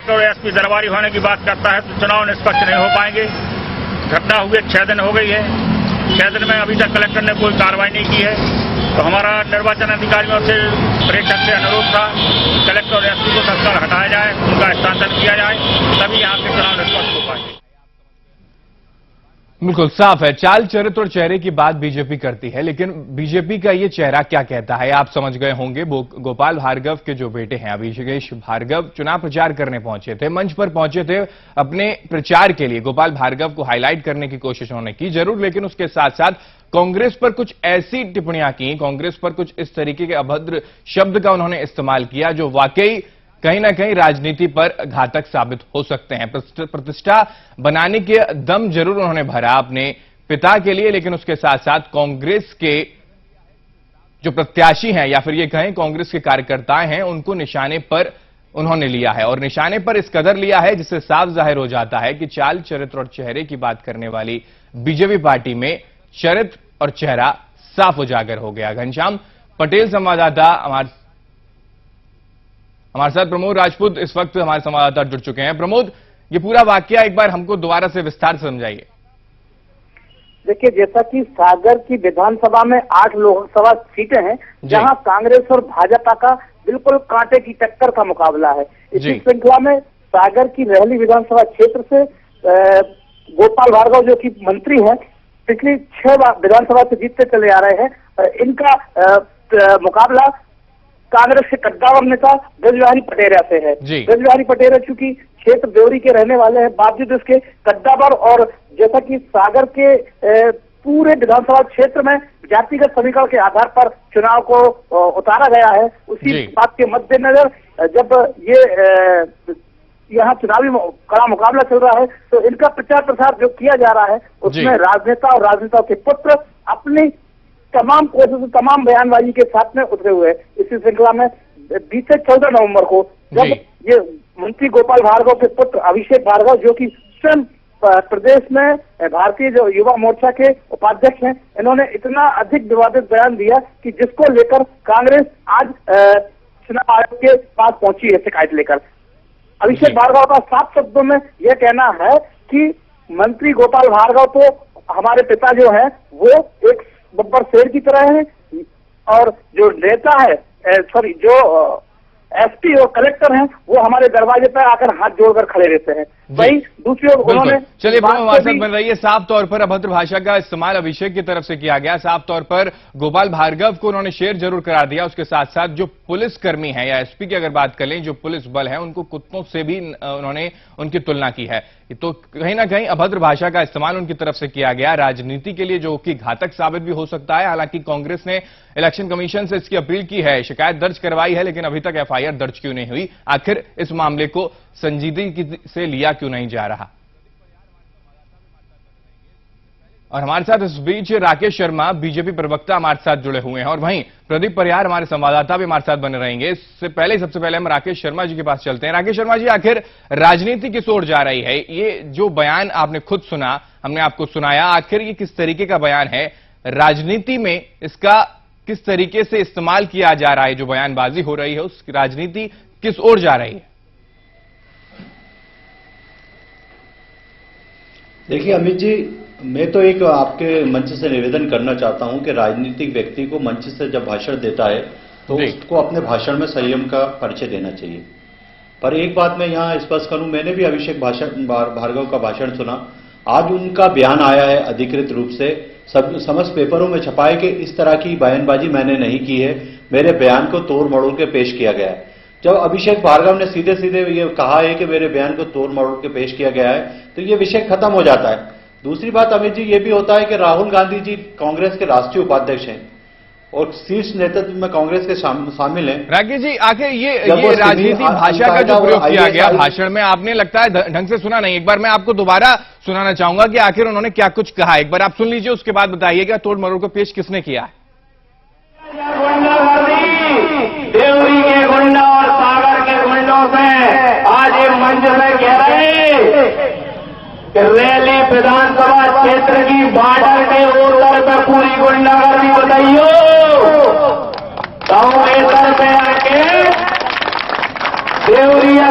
Collector और SP दरबारी होने की बात करता है तो चुनाव निष्पक्ष नहीं हो पाएंगे। घटना हुए 6 दिन हो गई है, 6 दिन में अभी तक कलेक्टर ने कोई कार्रवाई नहीं की है। तो हमारा निर्वाचन अधिकारियों से प्रेक्षक से अनुरोध था कि कलेक्टर और एसपी को तत्काल हटाया जाए, उनका हस्तांतरण किया जाए, तभी यहाँ के चुनाव निष्पक्ष हो पाएंगे। बिल्कुल साफ है, चाल चरित्र और चेहरे की बात बीजेपी करती है, लेकिन बीजेपी का ये चेहरा क्या कहता है आप समझ गए होंगे। गोपाल भार्गव के जो बेटे हैं अभिषेक भार्गव चुनाव प्रचार करने पहुंचे थे, मंच पर पहुंचे थे अपने प्रचार के लिए। गोपाल भार्गव को हाईलाइट करने की कोशिश उन्होंने की जरूर, लेकिन उसके साथ साथ कांग्रेस पर कुछ ऐसी टिप्पणियां की, कांग्रेस पर कुछ इस तरीके के अभद्र शब्द का उन्होंने इस्तेमाल किया जो वाकई कहीं ना कहीं राजनीति पर घातक साबित हो सकते हैं। प्रतिष्ठा बनाने के दम जरूर उन्होंने भरा अपने पिता के लिए, लेकिन उसके साथ साथ कांग्रेस के जो प्रत्याशी हैं या फिर ये कहें कांग्रेस के कार्यकर्ता हैं, उनको निशाने पर उन्होंने लिया है। और निशाने पर इस कदर लिया है जिससे साफ जाहिर हो जाता है कि चाल चरित्र और चेहरे की बात करने वाली बीजेपी पार्टी में चरित्र और चेहरा साफ उजागर हो गया। घनश्याम पटेल संवाददाता हमारे साथ प्रमोद राजपूत इस वक्त हमारे संवाददाता जुड़ चुके हैं। प्रमोद, ये पूरा वाकया एक बार हमको दोबारा से विस्तार से समझाइए। देखिए, जैसा कि सागर की विधानसभा में 8 लोकसभा सीटें हैं जहां कांग्रेस और भाजपा का बिल्कुल कांटे की टक्कर का मुकाबला है। इसी श्रृंखला में सागर की रहली विधानसभा क्षेत्र से गोपाल भार्गव जो कि मंत्री हैं, पिछली 6 विधानसभा से जीतते चले आ रहे हैं। इनका मुकाबला कांग्रेस के कद्दावर नेता ब्रजबिहारी पटेरिया से है। ब्रजबिहारी पटेरिया चूंकि क्षेत्र देवरी के रहने वाले हैं, बावजूद इसके कद्दावर और जैसा कि सागर के पूरे विधानसभा क्षेत्र में जातिगत समीकरण के आधार पर चुनाव को उतारा गया है, उसी बात के मद्देनजर जब ये यहाँ चुनावी कड़ा मुकाबला चल रहा है तो इनका प्रचार प्रसार जो किया जा रहा है उसमें राजनेता और राजनेताओं के पुत्र अपनी तमाम कोशिश, तमाम बयानबाजी के साथ में उतरे हुए। इसी श्रृंखला में बीते 14 नवंबर को जब ये मंत्री गोपाल भार्गव के पुत्र अभिषेक भार्गव जो कि स्वयं प्रदेश में भारतीय जो युवा मोर्चा के उपाध्यक्ष हैं, इन्होंने इतना अधिक विवादित बयान दिया कि जिसको लेकर कांग्रेस आज चुनाव आयोग के पास पहुंची है शिकायत लेकर। अभिषेक भार्गव का साफ शब्दों में यह कहना है कि मंत्री गोपाल भार्गव तो हमारे पिता जो है वो एक बब्बर शेर की तरह है और जो नेता है जो एसपी और कलेक्टर हैं वो हमारे दरवाजे पर आकर हाथ जोड़कर खड़े रहते हैं। वही दूसरी ओर उन्होंने चलिए हमारे साथ बन रही है। साफ तौर पर अभद्र भाषा का इस्तेमाल अभिषेक की तरफ से किया गया, साफ तौर पर गोपाल भार्गव को उन्होंने शेर जरूर करार दिया। उसके साथ साथ जो पुलिसकर्मी है या एसपी की अगर बात कर लें, जो पुलिस बल है उनको कुत्तों से भी उन्होंने उनकी तुलना की है। तो कहीं ना कहीं अभद्र भाषा का इस्तेमाल उनकी तरफ से किया गया राजनीति के लिए, जो कि घातक साबित भी हो सकता है। हालांकि कांग्रेस ने इलेक्शन कमीशन से इसकी अपील की है, शिकायत दर्ज करवाई है, लेकिन अभी तक एफआईआर दर्ज क्यों नहीं हुई? आखिर इस मामले को संजीदगी से लिया क्यों नहीं जा रहा? और हमारे साथ इस बीच राकेश शर्मा बीजेपी प्रवक्ता हमारे साथ जुड़े हुए हैं और वहीं प्रदीप परिहार हमारे संवाददाता भी हमारे साथ बने रहेंगे। इससे पहले सबसे पहले हम राकेश शर्मा जी के पास चलते हैं। राकेश शर्मा जी, आखिर राजनीति किस ओर जा रही है? ये जो बयान आपने खुद सुना, हमने आपको सुनाया, आखिर ये किस तरीके का बयान है? राजनीति में इसका किस तरीके से इस्तेमाल किया जा रहा है? जो बयानबाजी हो रही है उस राजनीति किस ओर जा रही है? देखिए अमित जी, मैं तो एक आपके मंच से निवेदन करना चाहता हूं कि राजनीतिक व्यक्ति को मंच से जब भाषण देता है तो उसको अपने भाषण में संयम का परिचय देना चाहिए। पर एक बात मैं यहां स्पष्ट करूं, मैंने भी अभिषेक भार्गव का भाषण सुना। आज उनका बयान आया है अधिकृत रूप से, समस्त पेपरों में छपा है कि इस तरह की बयानबाजी मैंने नहीं की है, मेरे बयान को तोड़ मरोड़ के पेश किया गया है। जब अभिषेक भार्गव ने सीधे सीधे ये कहा है कि मेरे बयान को तोड़ मरोड़ के पेश किया गया है तो ये विषय खत्म हो जाता है। दूसरी बात अमित जी, ये भी होता है कि राहुल गांधी जी कांग्रेस के राष्ट्रीय उपाध्यक्ष हैं और शीर्ष नेतृत्व में कांग्रेस के शामिल हैं। राकेश जी, आखिर ये राजनीति भाषा का जो प्रयोग किया गया भाषण में, आपने लगता है ढंग से सुना नहीं। एक बार मैं आपको दोबारा सुनाना चाहूंगा कि आखिर उन्होंने क्या कुछ कहा। एक बार आप सुन लीजिए, उसके बाद बताइएगा तोड़ मरोड़ को पेश किसने किया है। देवरी के गुंडा और सागर के गुंडों से आज ये मंच में कह रहे कि रैली विधानसभा क्षेत्र की बॉर्डर के उत्तर पे पूरी गुंडागर्दी बताइयो, गांव के सर पे आके देवरिया